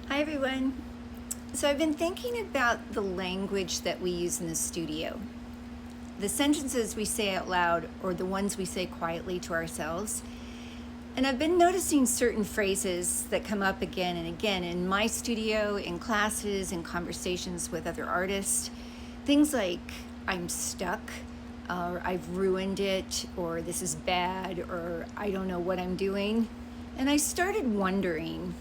Hi everyone. So I've been thinking about the language that we use in the studio. The sentences we say out loud or the ones we say quietly to ourselves. And I've been noticing certain phrases that come up again and again in my studio, in classes, in conversations with other artists. Things like, I'm stuck, or I've ruined it, or this is bad, or I don't know what I'm doing. And I started wondering,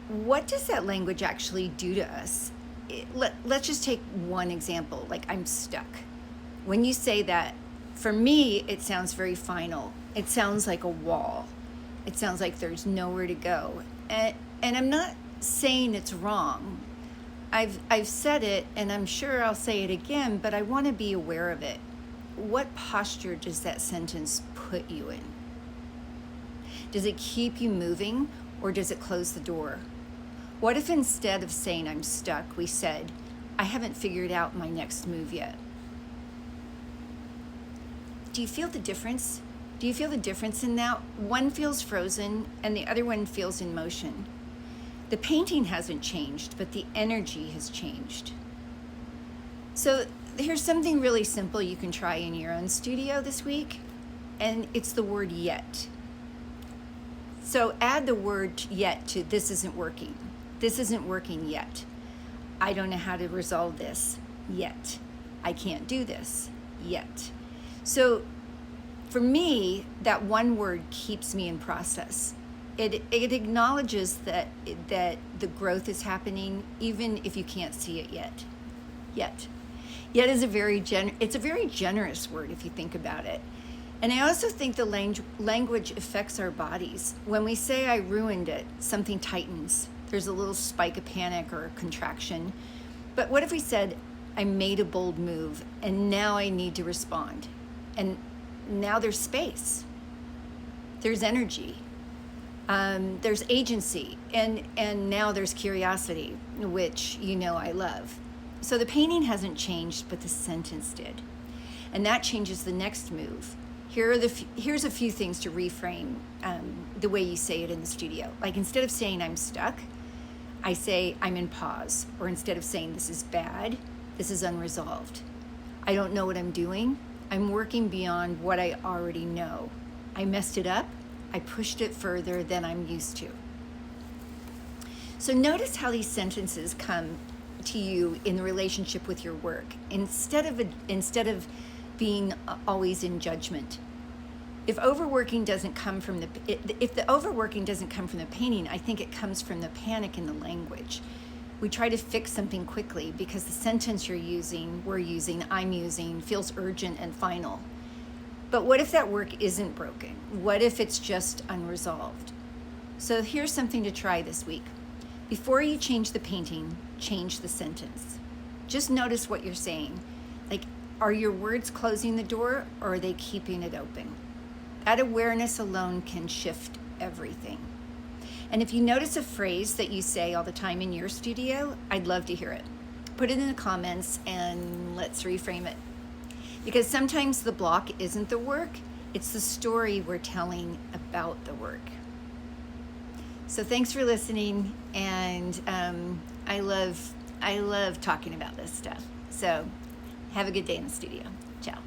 what does that language actually do to us? Let's just take one example, like I'm stuck. When you say that, for me, it sounds very final. It sounds like a wall. It sounds like there's nowhere to go. And I'm not saying it's wrong. I've said it, and I'm sure I'll say it again, but I want to be aware of it. What posture does that sentence put you in? Does it keep you moving, or does it close the door? What if instead of saying I'm stuck, we said, I haven't figured out my next move yet? Do you feel the difference? Do you feel the difference in that? One feels frozen and the other one feels in motion. The painting hasn't changed, but the energy has changed. So here's something really simple you can try in your own studio this week, and it's the word yet. So add the word yet to this isn't working. This isn't working yet. I don't know how to resolve this yet. I can't do this yet. So for me, that one word keeps me in process. It acknowledges that the growth is happening, even if you can't see it yet. Yet is a very generous word if you think about it. And I also think the language affects our bodies. When we say I ruined it, something tightens. There's a little spike of panic or contraction. But what if we said, I made a bold move and now I need to respond? And now there's space. There's energy. There's agency. And now there's curiosity, which you know I love. So the painting hasn't changed, but the sentence did. And that changes the next move. Here's a few things to reframe the way you say it in the studio. Like instead of saying I'm stuck, I say I'm in pause. Or instead of saying this is bad, this is unresolved. I don't know what I'm doing. I'm working beyond what I already know. I messed it up. I pushed it further than I'm used to. So notice how these sentences come to you in the relationship with your work. Instead of being always in judgment. If the overworking doesn't come from the painting, I think it comes from the panic in the language. We try to fix something quickly because the sentence I'm using, feels urgent and final. But what if that work isn't broken? What if it's just unresolved? So here's something to try this week. Before you change the painting, change the sentence. Just notice what you're saying. Like, are your words closing the door or are they keeping it open? That awareness alone can shift everything. And if you notice a phrase that you say all the time in your studio, I'd love to hear it. Put it in the comments and let's reframe it. Because sometimes the block isn't the work, it's the story we're telling about the work. So thanks for listening, and I love talking about this stuff. So have a good day in the studio. Ciao.